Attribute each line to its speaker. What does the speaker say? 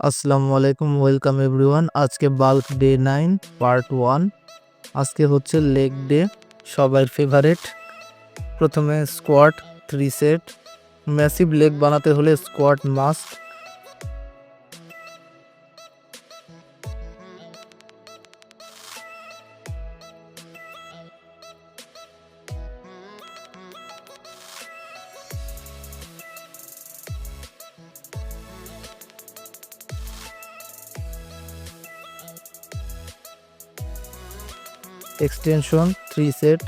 Speaker 1: আসসালামু আলাইকুম, welcome everyone. আজকে বাল্ক ডে 9 পার্ট 1। আজকে হচ্ছে লেগ ডে, সবার ফেভারেট। প্রথমে স্কোয়াট 3 সেট। ম্যাসিভ লেগ বানাতে হলে স্কোয়াট মাস্ট। Extension 3 set.